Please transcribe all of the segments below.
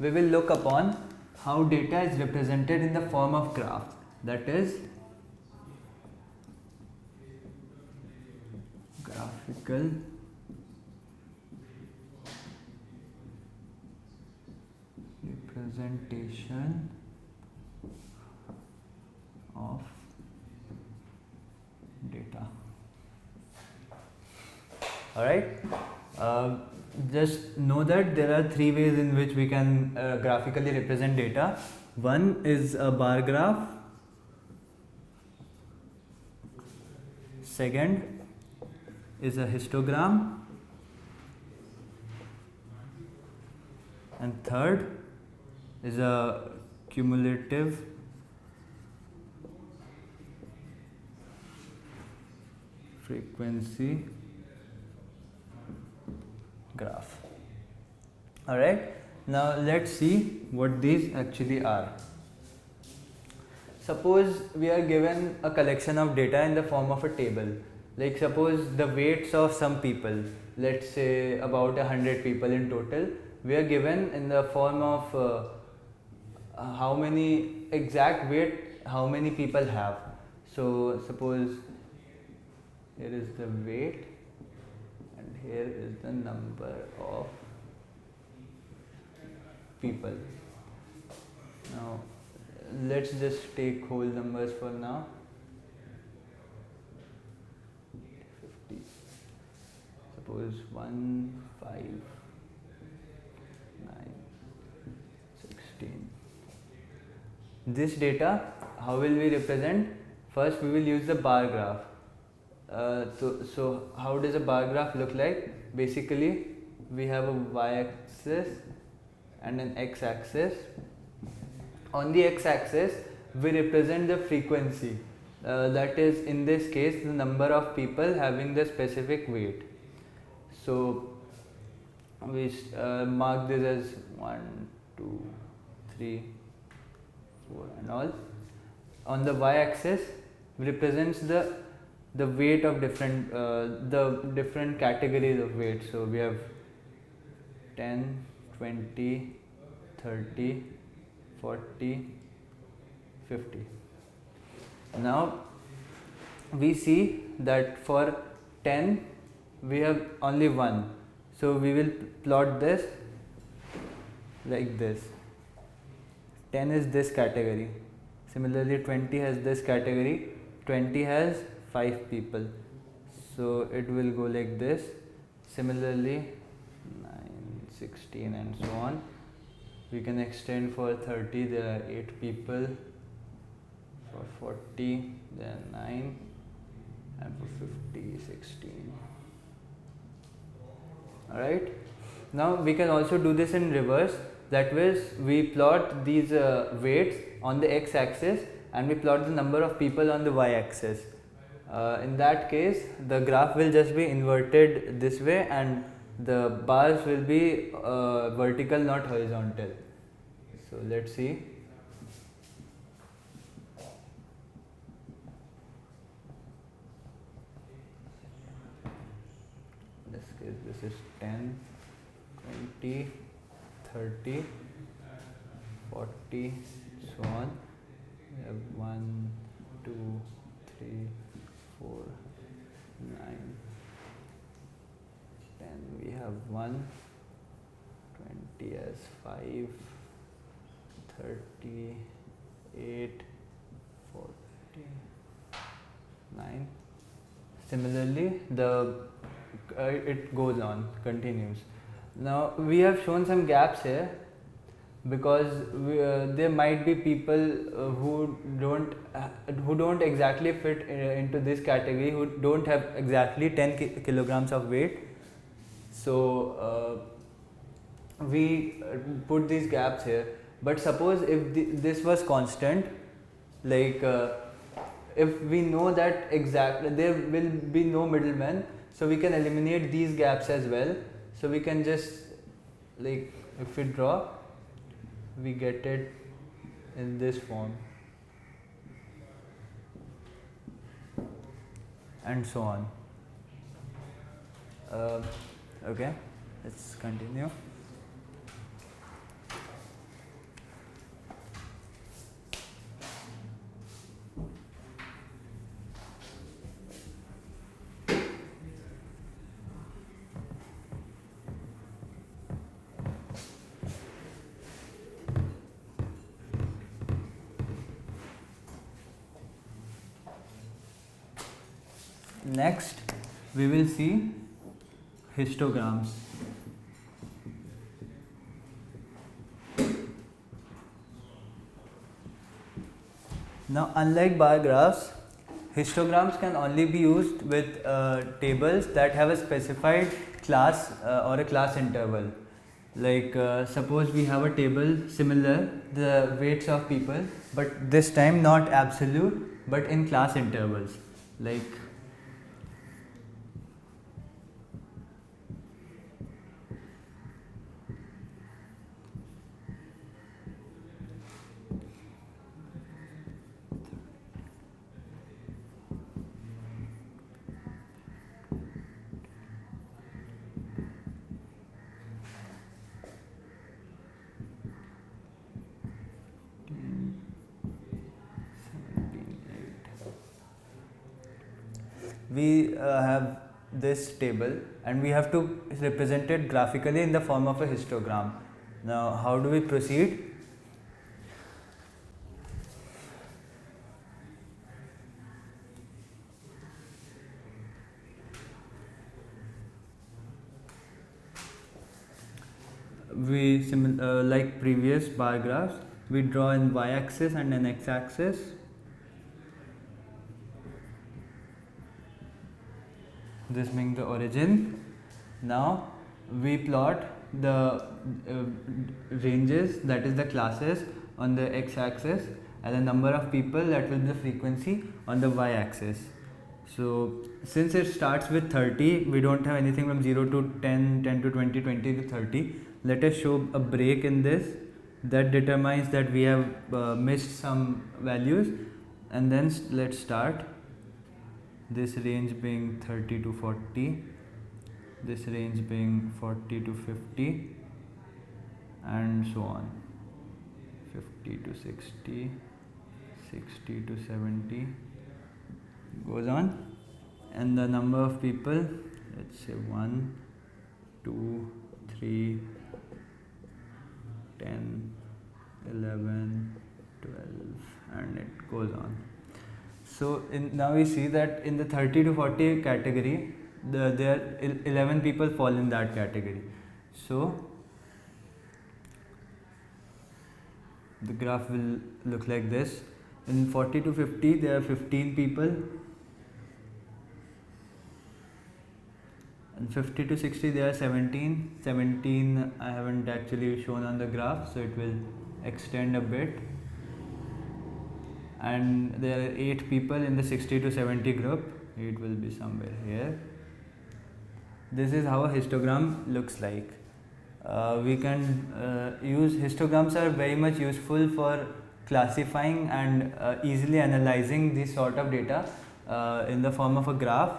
we will look upon how data is represented in the form of graph, that is graphical representation of data. Alright, just know that there are three ways in which we can graphically represent data. One is a bar graph, second is a histogram, and third is a cumulative frequency graph. Alright, now let's see what these actually are. Suppose we are given a collection of data in the form of a table. Like suppose the weights of some people, let's say about 100 people in total, we are given in the form of how many exact weight how many people have. So suppose here is the weight and here is the number of people. Now let's just take whole numbers for now. 50. Suppose 1, 5, 9, 16. This data, how will we represent? First we will use the bar graph. So how does a bar graph look like? Basically we have a y-axis and an x-axis. On the x-axis we represent the frequency, that is in this case the number of people having the specific weight. So we mark this as 1, 2, 3, 4 and all. On the y-axis represents the weight of different different categories of weight. So we have 10, 20, 30, 40, 50. Now we see that for 10 we have only 1, so we will plot this like this. 10 is this category. Similarly 20 has this category. 20 has 5 people, so it will go like this. Similarly 9, 16 and so on. We can extend for 30, there are 8 people. For 40 there are 9, and for 50, 16. Alright, now we can also do this in reverse. That is, we plot these weights on the x-axis and we plot the number of people on the y-axis. In that case the graph will just be inverted this way and the bars will be vertical, not horizontal. So let's see. In this case this is 10, 20, 30, 40, so on. We have 1, 2, 3, 4, 9, 10. We have 1, 20 as 5, 30, 8, 40, 9. Similarly, it goes on, continues. Now we have shown some gaps here because there might be people who don't exactly fit into this category, who don't have exactly 10 kilograms of weight. So we put these gaps here. But suppose if this was constant, like if we know that exactly there will be no middleman, so we can eliminate these gaps as well. So we can just, like, if we draw, we get it in this form and so on. Okay, let's continue. Next, we will see histograms. Now, unlike bar graphs, histograms can only be used with tables that have a specified class or a class interval. Like suppose we have a table similar, the weights of people, but this time not absolute, but in class intervals. Like we have this table and we have to represent it graphically in the form of a histogram. Now, how do we proceed? We like previous bar graphs, we draw an y-axis and an x-axis. This being the origin. Now we plot the ranges, that is the classes, on the x-axis, and the number of people, that will be the frequency, on the y-axis. So since it starts with 30, we don't have anything from 0 to 10, 10 to 20, 20 to 30. Let us show a break in this that determines that we have missed some values, and then let's start. This range being 30 to 40, this range being 40 to 50, and so on. 50 to 60, 60 to 70, goes on. And the number of people, let's say 1, 2, 3, 10, 11, 12, and it goes on. So now we see that in the 30 to 40 category, there 11 people fall in that category. So the graph will look like this. In 40 to 50, there are 15 people. And 50 to 60, there are 17. 17 I haven't actually shown on the graph, so it will extend a bit. And there are 8 people in the 60 to 70 group. It will be somewhere here. This is how a histogram looks like. We can use histograms are very much useful for classifying and easily analyzing this sort of data in the form of a graph,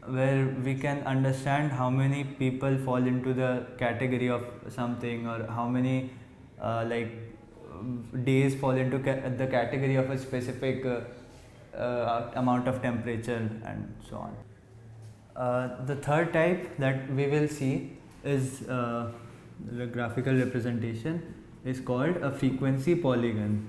where we can understand how many people fall into the category of something, or how many days fall into the category of a specific amount of temperature, and so on. The third type that we will see is the graphical representation is called a frequency polygon.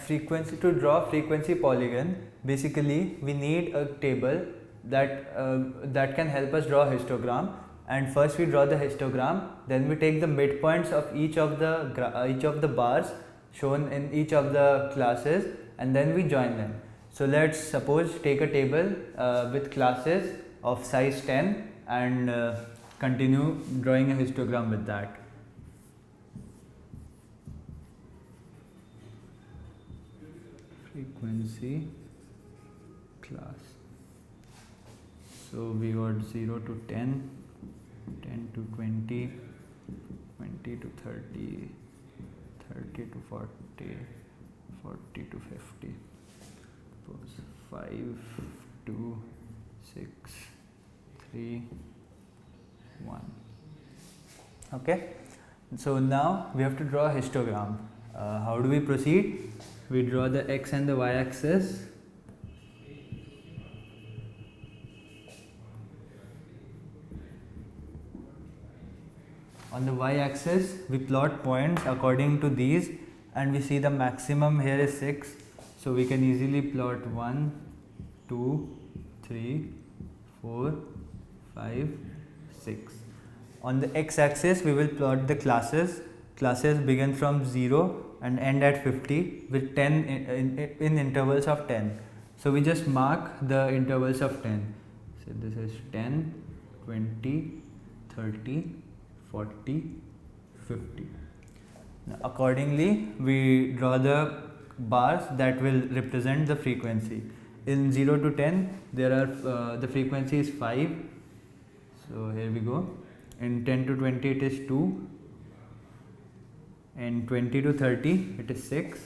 To draw frequency polygon, basically we need a table that can help us draw a histogram. And first we draw the histogram, then we take the midpoints of each of the bars shown in each of the classes, and then we join them. So let's suppose take a table with classes of size 10 and continue drawing a histogram with that. Frequency class. So we got 0 to 10, 10 to 20, 20 to 30, 30 to 40, 40 to 50. Suppose 5, 2, 6, 3, 1. Okay. So now we have to draw a histogram. How do we proceed? We draw the x and the y axis. On the y-axis we plot points according to these, and we see the maximum here is 6, so we can easily plot 1, 2, 3, 4, 5, 6. On the x-axis we will plot the classes. Classes begin from 0 and end at 50 with 10 in intervals of 10. So we just mark the intervals of 10. So this is 10, 20, 30, 40, 50. Now, accordingly, we draw the bars that will represent the frequency. In 0 to 10, there are the frequency is 5. So here we go. In 10 to 20, it is 2. In 20 to 30, it is 6.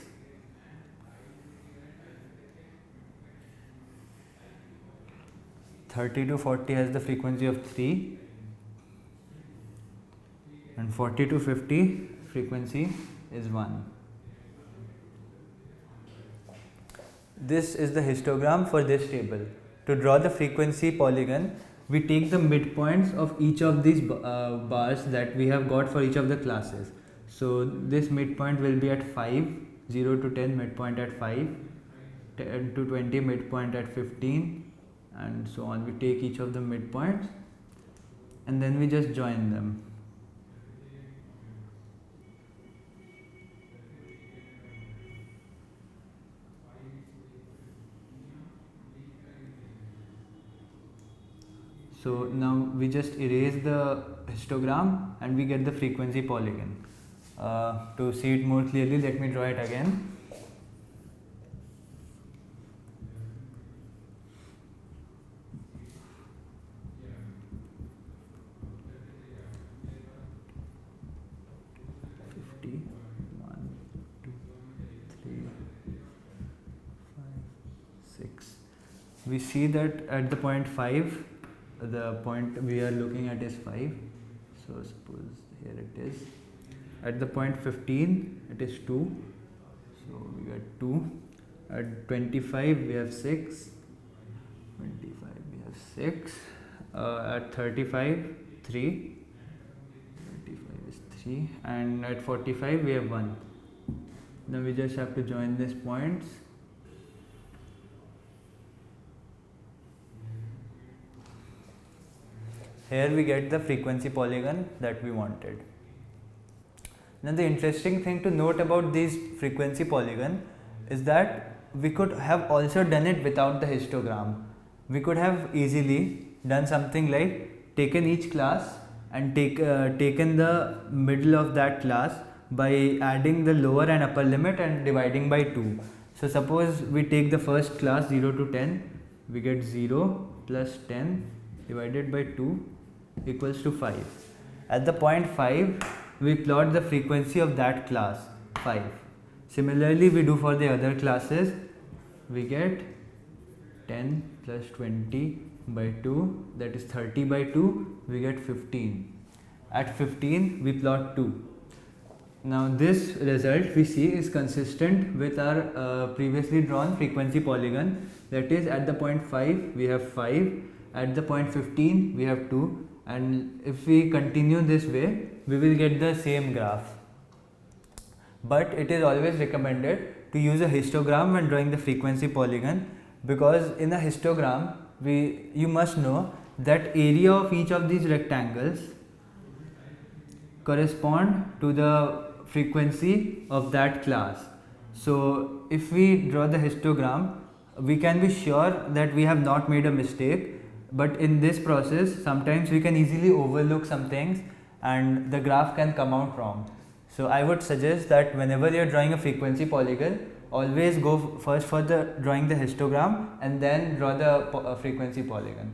(30 to 40) has the frequency of 3, and 40 to 50 frequency is 1. This is the histogram for this table. To draw the frequency polygon, we take the midpoints of each of these bars that we have got for each of the classes. So this midpoint will be at 5, 0 to 10 midpoint at 5, 10 to 20 midpoint at 15, and so on. We take each of the midpoints and then we just join them. So now we just erase the histogram and we get the frequency polygon. To see it more clearly, let me draw it again. We see that at the point 5, the point we are looking at is 5. So suppose here it is. At the point 15, it is 2. So we got 2. At 25, we have 6. 25, we have 6. At 35, 3. 35 is 3. And at 45, we have 1. Now we just have to join these points. Here we get the frequency polygon that we wanted. Now the interesting thing to note about these frequency polygon is that we could have also done it without the histogram. We could have easily done something like taken each class and taken the middle of that class by adding the lower and upper limit and dividing by 2. So suppose we take the first class 0 to 10, we get 0 plus 10 divided by 2 equals to 5. At the point 5, we plot the frequency of that class 5. Similarly, we do for the other classes. We get 10 plus 20 by 2, that is 30 by 2, we get 15. At 15, we plot 2. Now this result we see is consistent with our previously drawn frequency polygon, that is at the point 5 we have 5, at the point 15 we have 2, and if we continue this way we will get the same graph. But it is always recommended to use a histogram when drawing the frequency polygon, because in a histogram you must know that area of each of these rectangles correspond to the frequency of that class. So if we draw the histogram, we can be sure that we have not made a mistake, but in this process sometimes we can easily overlook some things and the graph can come out wrong. So I would suggest that whenever you are drawing a frequency polygon, always go first for drawing the histogram and then draw the frequency polygon.